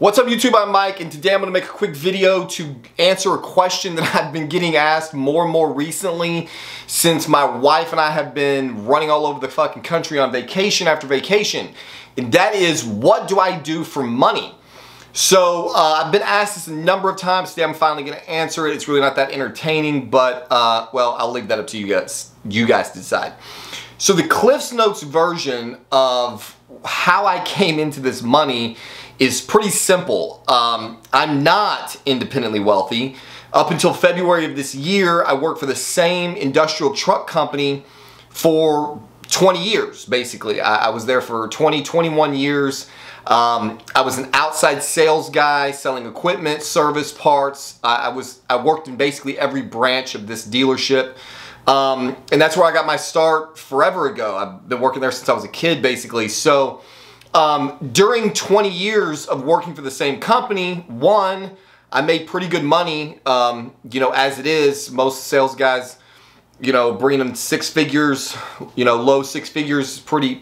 What's up YouTube, I'm Mike, and today I'm going to make a quick video to answer a question that I've been getting asked more and more recently since my wife and I have been running all over the fucking country on vacation after vacation. And that is, what do I do for money? So I've been asked this a number of times. Today I'm finally going to answer it. It's really not that entertaining, but well, I'll leave that up to you guys. You guys decide. So the Cliff's Notes version of how I came into this money is pretty simple. I'm not independently wealthy. Up until February of this year, I worked for the same industrial truck company for 20 years, basically. I was there for 21 years. I was an outside sales guy selling equipment, service parts. I worked in basically every branch of this dealership. And that's where I got my start forever ago. I've been working there since I was a kid, basically. So during 20 years of working for the same company, one, I made pretty good money. You know, as it is, most sales guys, you know, bringing them six figures, you know, low six figures, pretty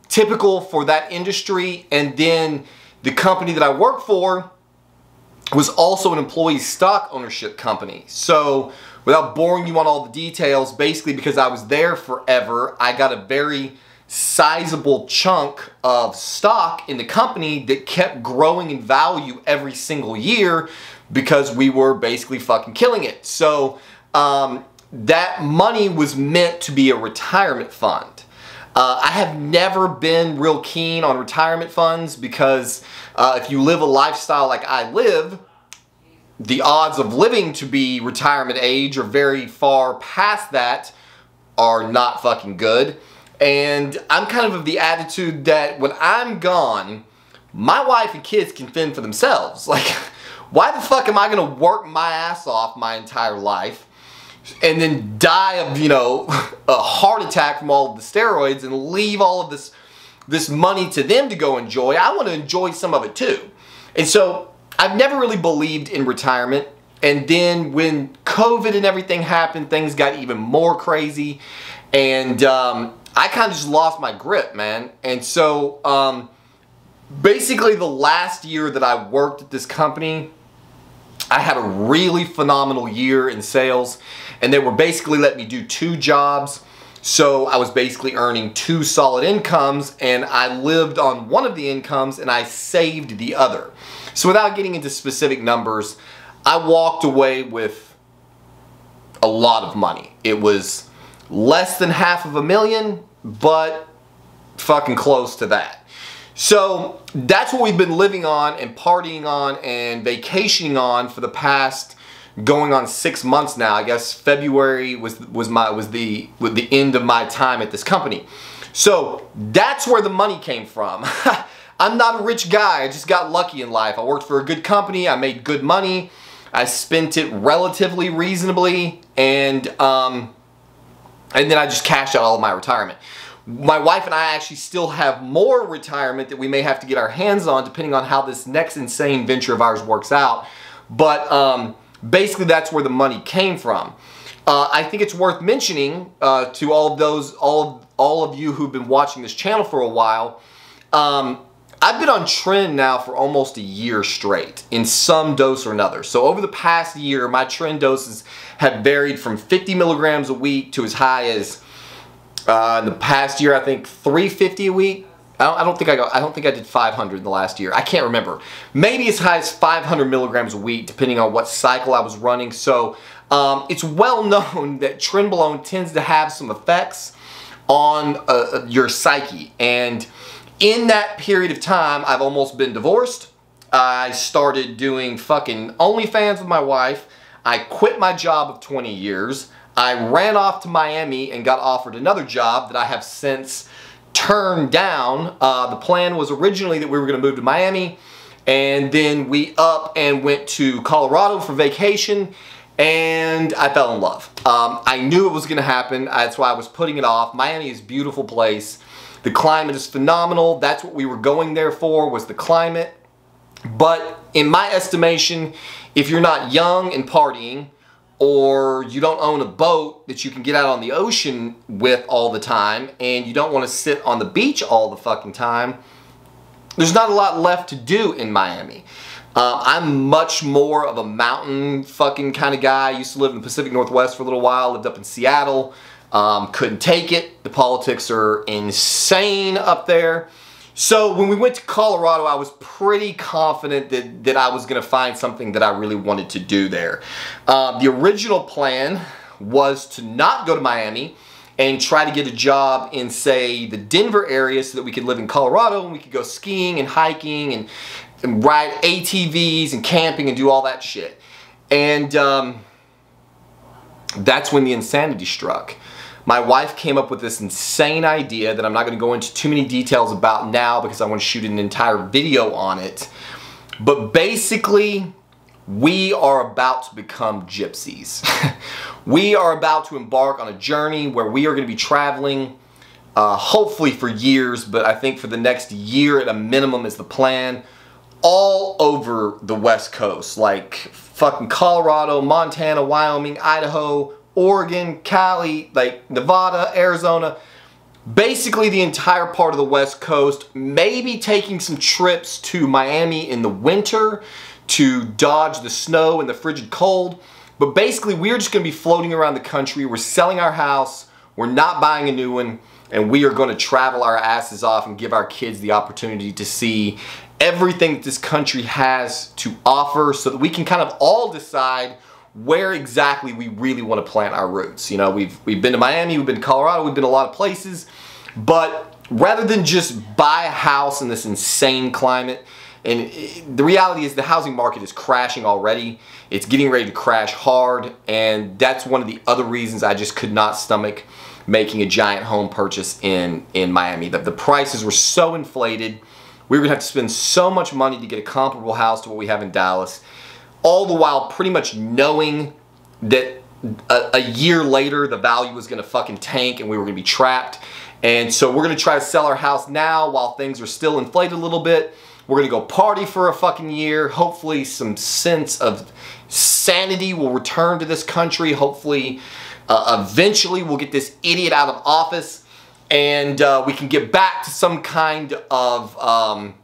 typical for that industry. And then the company that I work for was also an employee stock ownership company. So without boring you on all the details, basically because I was there forever, I got a very sizable chunk of stock in the company that kept growing in value every single year because we were basically fucking killing it. So that money was meant to be a retirement fund. I have never been real keen on retirement funds because if you live a lifestyle like I live, the odds of living to be retirement age or very far past that are not fucking good. And I'm kind of the attitude that when I'm gone, my wife and kids can fend for themselves. Like, why the fuck am I gonna work my ass off my entire life and then die of, you know, a heart attack from all of the steroids and leave all of this money to them to go enjoy? I want to enjoy some of it too. And so I've never really believed in retirement. And then when COVID and everything happened, things got even more crazy. And I kind of just lost my grip, man. And so basically the last year that I worked at this company, I had a really phenomenal year in sales, and they were basically letting me do 2 jobs. So I was basically earning 2 solid incomes, and I lived on one of the incomes and I saved the other. So without getting into specific numbers, I walked away with a lot of money. It was less than $500,000, but fucking close to that. So that's what we've been living on and partying on and vacationing on for the past going on 6 months now. I guess February was the end of my time at this company. So that's where the money came from. I'm not a rich guy. I just got lucky in life. I worked for a good company. I made good money. I spent it relatively reasonably, and then I just cashed out all of my retirement. My wife and I actually still have more retirement that we may have to get our hands on depending on how this next insane venture of ours works out. But basically that's where the money came from. I think it's worth mentioning to all of you who've been watching this channel for a while, I've been on trend now for almost a year straight in some dose or another. So over the past year, my trend doses have varied from 50 milligrams a week to as high as in the past year, I think 350 a week. I don't think I did 500 in the last year. I can't remember. Maybe as high as 500 milligrams a week, depending on what cycle I was running. So it's well known that trenbolone tends to have some effects on your psyche. And in that period of time, I've almost been divorced. I started doing fucking OnlyFans with my wife. I quit my job of 20 years. I ran off to Miami and got offered another job that I have since turned down. The plan was originally that we were going to move to Miami, and then we up and went to Colorado for vacation, and I fell in love. I knew it was going to happen. That's why I was putting it off. Miami is a beautiful place. The climate is phenomenal. That's what we were going there for, was the climate. But in my estimation, if you're not young and partying, or you don't own a boat that you can get out on the ocean with all the time, and you don't want to sit on the beach all the fucking time, there's not a lot left to do in Miami. I'm much more of a mountain fucking kind of guy. I used to live in the Pacific Northwest for a little while, lived up in Seattle. Couldn't take it. The politics are insane up there. So when we went to Colorado, I was pretty confident that I was going to find something that I really wanted to do there. The original plan was to not go to Miami and try to get a job in, say, the Denver area so that we could live in Colorado and we could go skiing and hiking and ride ATVs and camping and do all that shit. And that's when the insanity struck. My wife came up with this insane idea that I'm not going to go into too many details about now because I want to shoot an entire video on it. But basically, we are about to become gypsies. We are about to embark on a journey where we are going to be traveling, hopefully for years, but I think for the next year at a minimum is the plan, all over the West Coast, like fucking Colorado, Montana, Wyoming, Idaho, Oregon, Cali, like Nevada, Arizona, basically the entire part of the West Coast, maybe taking some trips to Miami in the winter to dodge the snow and the frigid cold. But basically we're just going to be floating around the country. We're selling our house, we're not buying a new one, and we are going to travel our asses off and give our kids the opportunity to see everything that this country has to offer so that we can kind of all decide where exactly we really want to plant our roots. You know, we've been to Miami, we've been to Colorado, we've been to a lot of places, but rather than just buy a house in this insane climate, and the reality is the housing market is crashing already. It's getting ready to crash hard, and that's one of the other reasons I just could not stomach making a giant home purchase in Miami. The prices were so inflated. We were gonna have to spend so much money to get a comparable house to what we have in Dallas, all the while pretty much knowing that a year later the value was gonna fucking tank and we were gonna be trapped. And so we're gonna try to sell our house now while things are still inflated a little bit. We're gonna go party for a fucking year. Hopefully some sense of sanity will return to this country. Hopefully eventually we'll get this idiot out of office and we can get back to some kind of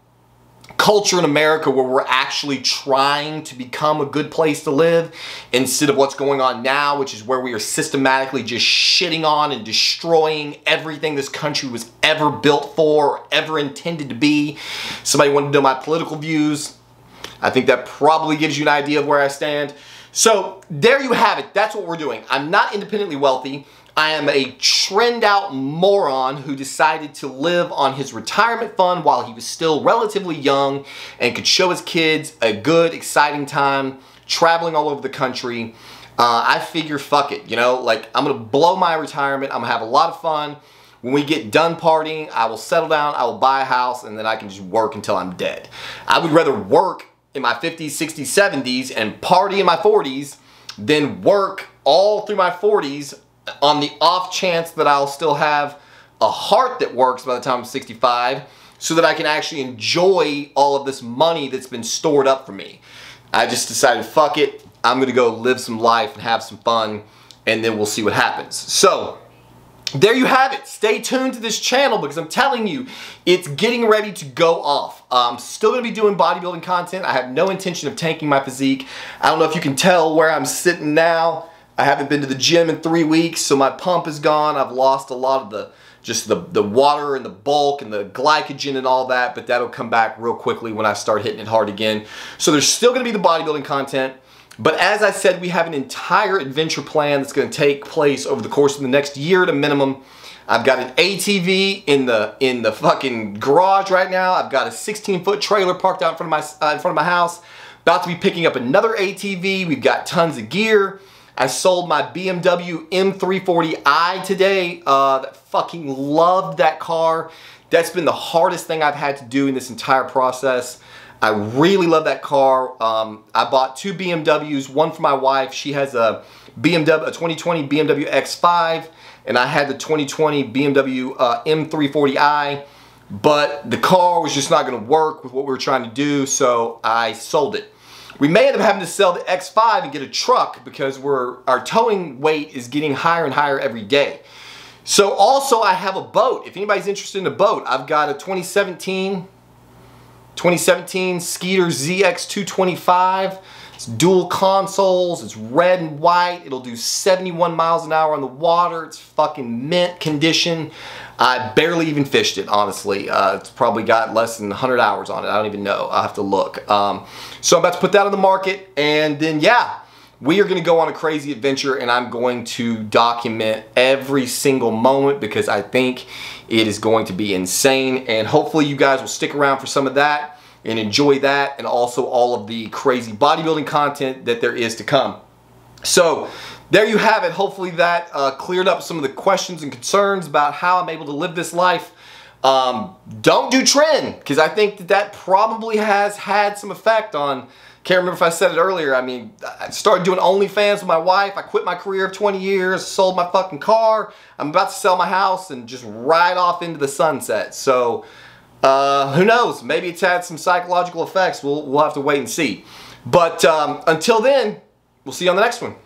culture in America where we're actually trying to become a good place to live instead of what's going on now, which is where we are systematically just shitting on and destroying everything this country was ever built for or ever intended to be. Somebody wanted to know my political views. I think that probably gives you an idea of where I stand. So there you have it. That's what we're doing. I'm not independently wealthy. I am a trend out moron who decided to live on his retirement fund while he was still relatively young and could show his kids a good, exciting time traveling all over the country. I figure, fuck it, you know, like I'm gonna blow my retirement. I'm gonna have a lot of fun. When we get done partying, I will settle down, I will buy a house, and then I can just work until I'm dead. I would rather work in my 50s, 60s, 70s and party in my 40s than work all through my 40s on the off chance that I'll still have a heart that works by the time I'm 65 so that I can actually enjoy all of this money that's been stored up for me. I just decided, fuck it, I'm gonna go live some life and have some fun, and then we'll see what happens. So there you have it. Stay tuned to this channel because I'm telling you, it's getting ready to go off. I'm still going to be doing bodybuilding content. I have no intention of tanking my physique. I don't know if you can tell where I'm sitting now. I haven't been to the gym in 3 weeks, so my pump is gone. I've lost a lot of the water and the bulk and the glycogen and all that, but that'll come back real quickly when I start hitting it hard again. So there's still going to be the bodybuilding content. But as I said, we have an entire adventure plan that's going to take place over the course of the next year at a minimum. I've got an ATV in the fucking garage right now. I've got a 16-foot trailer parked out in front of my house. About to be picking up another ATV. We've got tons of gear. I sold my BMW M340i today. Fucking loved that car. That's been the hardest thing I've had to do in this entire process. I really love that car. I bought 2 BMWs, one for my wife. She has a 2020 BMW X5, and I had the 2020 BMW M340i, but the car was just not gonna work with what we were trying to do, so I sold it. We may end up having to sell the X5 and get a truck because our towing weight is getting higher and higher every day. So also I have a boat. If anybody's interested in a boat, I've got a 2017 2017 Skeeter ZX225. It's dual consoles, it's red and white, it'll do 71 miles an hour on the water, it's fucking mint condition. I barely even fished it, honestly. It's probably got less than 100 hours on it, I don't even know, I'll have to look. So I'm about to put that on the market, and then yeah, we are going to go on a crazy adventure, and I'm going to document every single moment because I think it is going to be insane, and hopefully you guys will stick around for some of that and enjoy that, and also all of the crazy bodybuilding content that there is to come. So there you have it. Hopefully that cleared up some of the questions and concerns about how I'm able to live this life. Don't do trend, because I think that that probably has had some effect on, can't remember if I said it earlier, I mean, I started doing OnlyFans with my wife, I quit my career of 20 years, sold my fucking car, I'm about to sell my house and just ride off into the sunset. So who knows, maybe it's had some psychological effects, we'll have to wait and see. But until then, we'll see you on the next one.